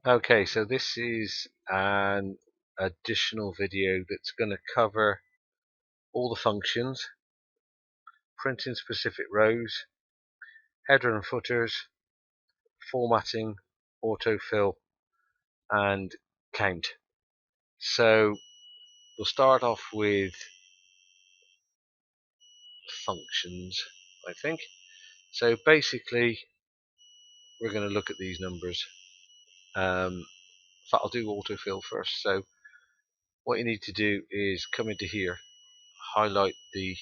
Okay, so this is an additional video that's going to cover all the functions, printing specific rows, header and footers, formatting, autofill, and count. So we'll start off with functions, I think. So basically, we're going to look at these numbers. In fact, I'll do autofill first. So what you need to do is come into here, highlight the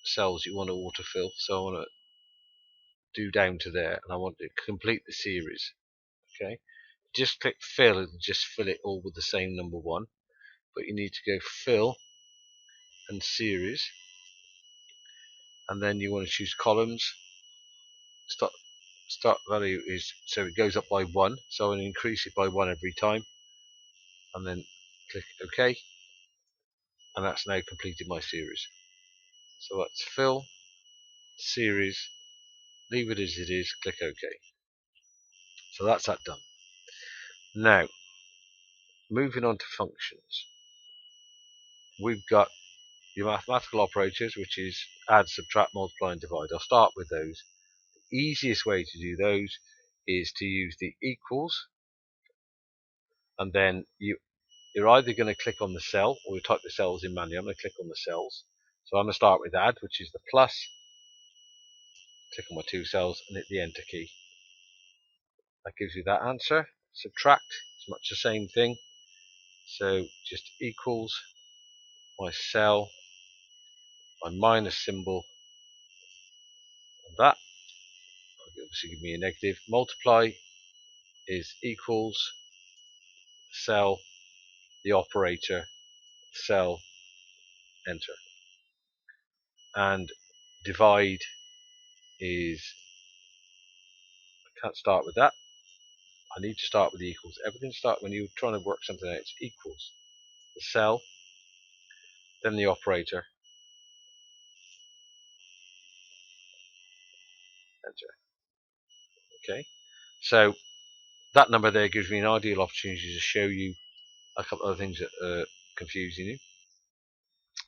cells you want to autofill. So I want to do down to there, and I want to complete the series. Okay, just click fill and just fill it all with the same number one, but you need to go fill and series, and then you want to choose columns. Start value is so it goes up by one, so I'm going to increase it by one every time, and then click OK, and that's now completed my series. So that's fill, series, leave it as it is, click OK. So that's that done. Now, moving on to functions, we've got your mathematical operators, which is add, subtract, multiply, and divide. I'll start with those. The easiest way to do those is to use the equals, and then you're either going to click on the cell or you type the cells in manually. I'm going to click on the cells. So I'm going to start with add, which is the plus, click on my two cells and hit the enter key. That gives you that answer. Subtract, it's much the same thing. So just equals my cell, my minus symbol, and that will obviously give me a negative. Multiply is equals, cell, the operator, cell, enter. And divide is, I can't start with that. I need to start with the equals. Everything starts when you're trying to work something out, it's equals. The cell, then the operator, enter. Okay, so that number there gives me an ideal opportunity to show you a couple of things that are confusing you.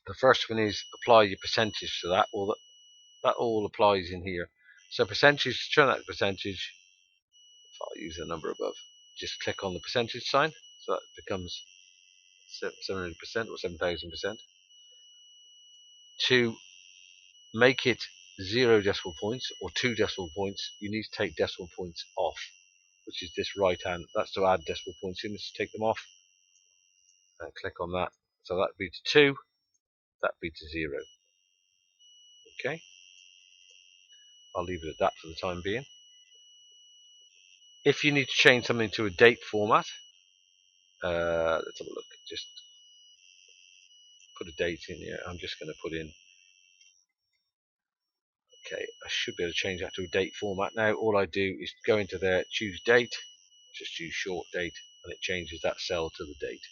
The first one is apply your percentage to that. Well, that all applies in here. So percentage, to turn that to percentage, if I use the number above, just click on the percentage sign, so that becomes 700% or 7,000%. To make it 0 decimal points or 2 decimal points, you need to take decimal points off, which is this right hand. That's to add decimal points in. Let's take them off and click on that. So that'd be to 2, that'd be to 0. Okay, I'll leave it at that for the time being. If you need to change something to a date format, let's have a look. Just put a date in here. I'm just going to put in, okay, I should be able to change that to a date format now. All I do is go into there, choose date, just choose short date, and it changes that cell to the date.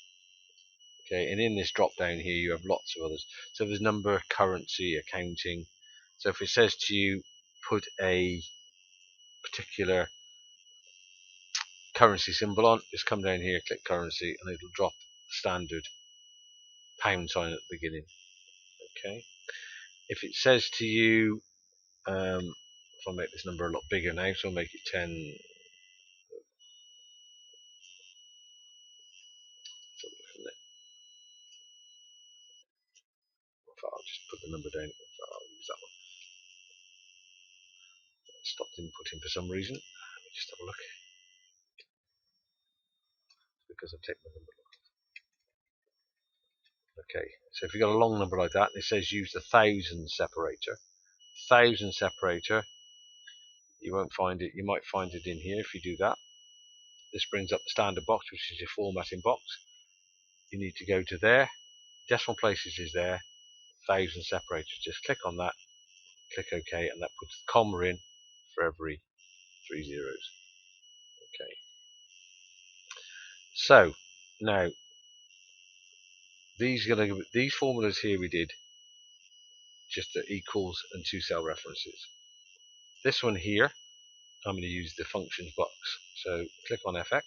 Okay, and in this drop down here you have lots of others. So there's number, currency, accounting. So if it says to you put a particular currency symbol on, just come down here, click currency, and it'll drop standard pound sign at the beginning. Okay, if it says to you, if I make this number a lot bigger now, so I'll make it 10. I'll just put the number down. I'll use that one. It stopped inputting for some reason. Let me just have a look. It's because I've taken the number. Okay, so if you've got a long number like that, and it says use the thousand separator. Thousand separator, you won't find it. You might find it in here if you do that. This brings up the standard box, which is your formatting box. You need to go to there. Decimal places is there. Thousand separator. Just click on that. Click OK, and that puts the comma in for every 3 zeros. Okay. So now these formulas here we did just the equals and 2 cell references. This one here, I'm going to use the functions box. So click on FX,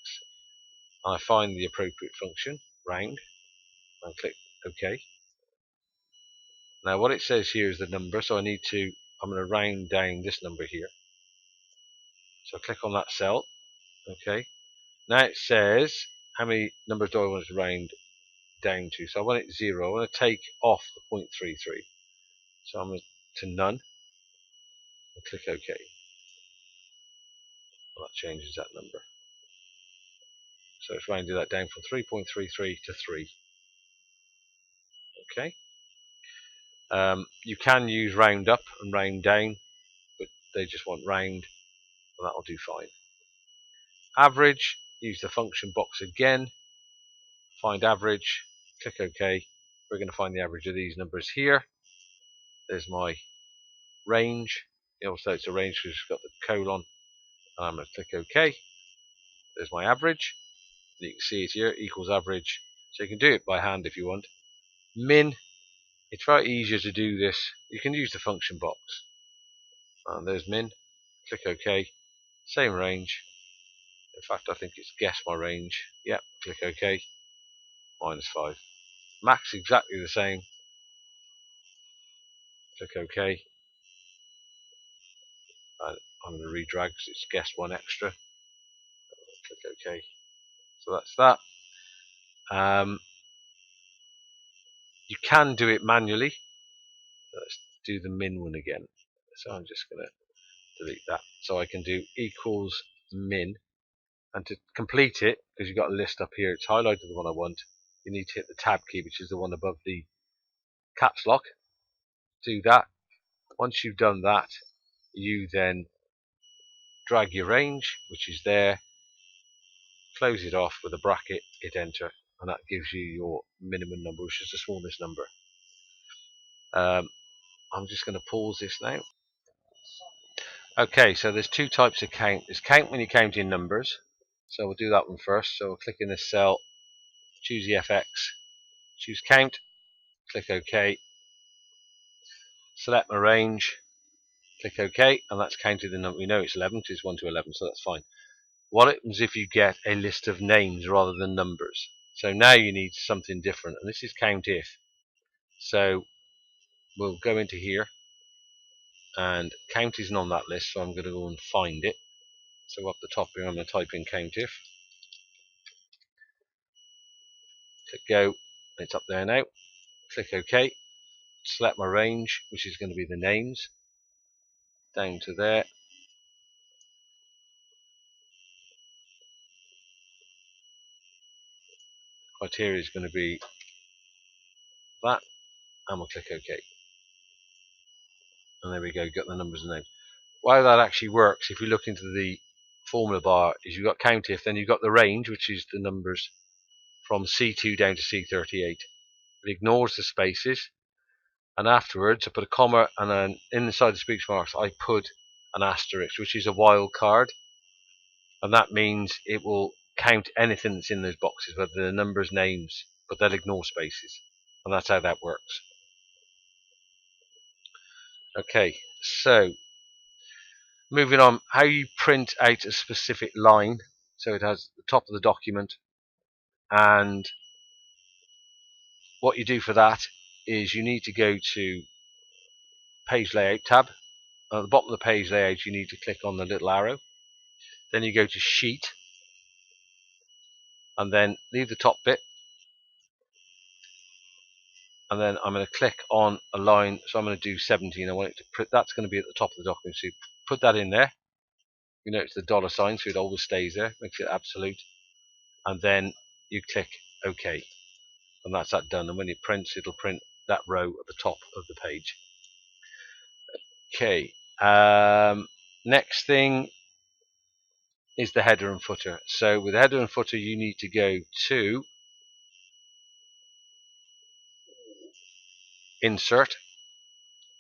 and I find the appropriate function, round, and click OK. Now what it says here is the number, so I'm going to round down this number here. So click on that cell, OK. Now it says how many numbers do I want to round down to. So I want it 0. I want to take off the 0.33. So I'm going to none and click OK. Well, that changes that number. So it's rounded that down from 3.33 to 3. Okay. You can use round up and round down, but they just want round, and that'll do fine. Average, use the function box again, find average, click OK. We're going to find the average of these numbers here. There's my range. Also it's a range because it's got the colon, and I'm going to click OK. There's my average. You can see it here, equals average. So you can do it by hand if you want. Min, it's very easier to do this. You can use the function box. And there's min. Click OK. Same range. In fact, I think it's guess my range. Yep. Click OK. -5. Max exactly the same. Click OK. And I'm going to redrag because it's guessed one extra. Click OK. So that's that. You can do it manually. Let's do the min one again. So I'm just going to delete that. So I can do equals min. And to complete it, because you've got a list up here, it's highlighted the one I want. You need to hit the tab key, which is the one above the caps lock. Do that. Once you've done that, you then drag your range, which is there, close it off with a bracket, hit enter, and that gives you your minimum number, which is the smallest number. I'm just going to pause this now. Okay, so there's two types of count. There's count when you count in numbers. So we'll do that one first. So we'll click in this cell, choose the FX, choose count, click OK, select my range, click OK, and that's counted the number. We know it's 11 because it's 1 to 11, so that's fine. What happens if you get a list of names rather than numbers? So now you need something different, and this is count if. So we'll go into here, and count isn't on that list, so I'm going to go and find it. So up the top here, I'm going to type in count if. Click go, it's up there now. Click OK. Select my range, which is going to be the names, down to there. Criteria is going to be that, and we'll click OK. And there we go, got the numbers and names. Why that actually works, if you look into the formula bar, is you've got count if, then you've got the range, which is the numbers from C2 down to C38. It ignores the spaces, and afterwards I put a comma, and then inside the speech marks I put an asterisk, which is a wild card, and that means it will count anything that's in those boxes, whether they're numbers, names, but they'll ignore spaces, and that's how that works. Okay, so moving on, how you print out a specific line, so it has the top of the document, and what you do for that is you need to go to page layout tab. At the bottom of the page layout you need to click on the little arrow, then you go to sheet, and then leave the top bit, and then I'm going to click on a line, so I'm going to do 17. I want it to put, that's going to be at the top of the document, so you put that in there. You notice the dollar sign, so it always stays there, makes it absolute, and then you click OK, and that's that done. And when it prints, it'll print that row at the top of the page. Okay, next thing is the header and footer. So with the header and footer you need to go to insert,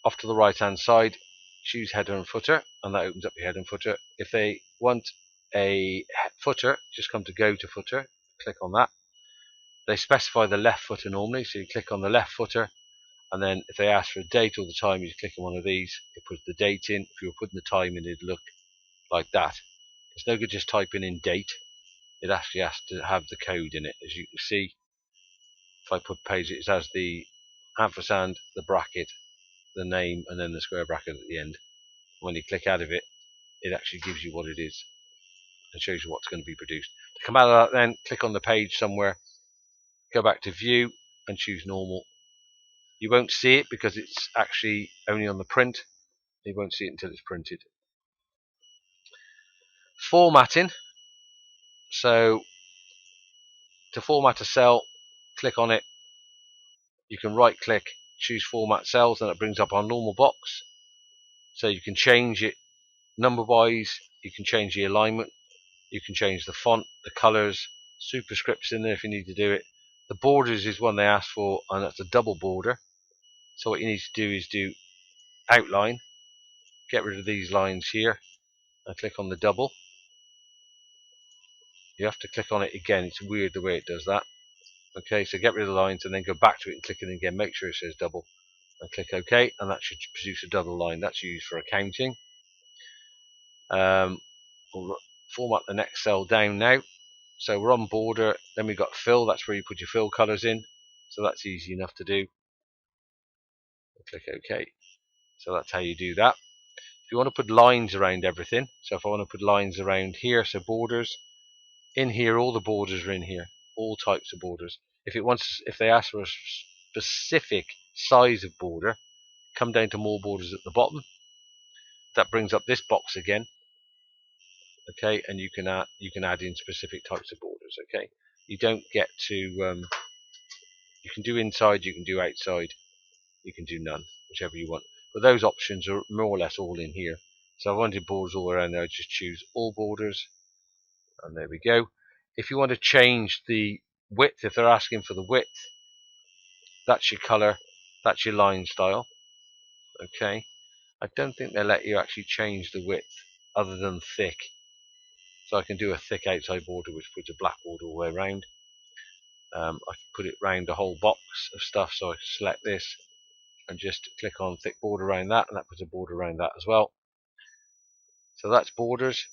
off to the right hand side, choose header and footer, and that opens up your header and footer. If they want a footer, just come to go to footer, click on that. They specify the left footer normally, so you click on the left footer, and then if they ask for a date or the time, you click on one of these, it puts the date in. If you're putting the time in, it'd look like that. It's no good just typing in date. It actually has to have the code in it. As you can see, if I put page, it has the ampersand, the bracket, the name, and then the square bracket at the end. When you click out of it, it actually gives you what it is and shows you what's going to be produced. To come out of that, then click on the page somewhere, go back to view and choose normal. You won't see it because it's actually only on the print. You won't see it until it's printed. Formatting. So to format a cell, click on it. You can right click, choose format cells, and it brings up our normal box. So you can change it number wise, you can change the alignment, you can change the font, the colors, superscripts in there if you need to do it. The borders is one they ask for, and that's a double border. So what you need to do is do outline, get rid of these lines here, and click on the double. You have to click on it again, it's weird the way it does that. Okay, so get rid of the lines and then go back to it and click it again, make sure it says double, and click OK, and that should produce a double line. That's used for accounting. We'll format the next cell down now. So we're on border, then we've got fill, that's where you put your fill colours in. So that's easy enough to do. Click OK. So that's how you do that. If you want to put lines around everything, so if I want to put lines around here, so borders, in here, all the borders are in here, all types of borders. If they ask for a specific size of border, come down to more borders at the bottom. That brings up this box again. Okay, and you can add in specific types of borders. Okay, you don't get to you can do inside, you can do outside, you can do none, whichever you want. But those options are more or less all in here. So I wanted borders all around there, I just choose all borders, and there we go. If you want to change the width, if they're asking for the width, that's your color, that's your line style. Okay, I don't think they let you actually change the width other than thick. So I can do a thick outside border which puts a black border all the way around. I can put it around the whole box of stuff, so I can select this and just click on thick border around that, and that puts a border around that as well. So that's borders.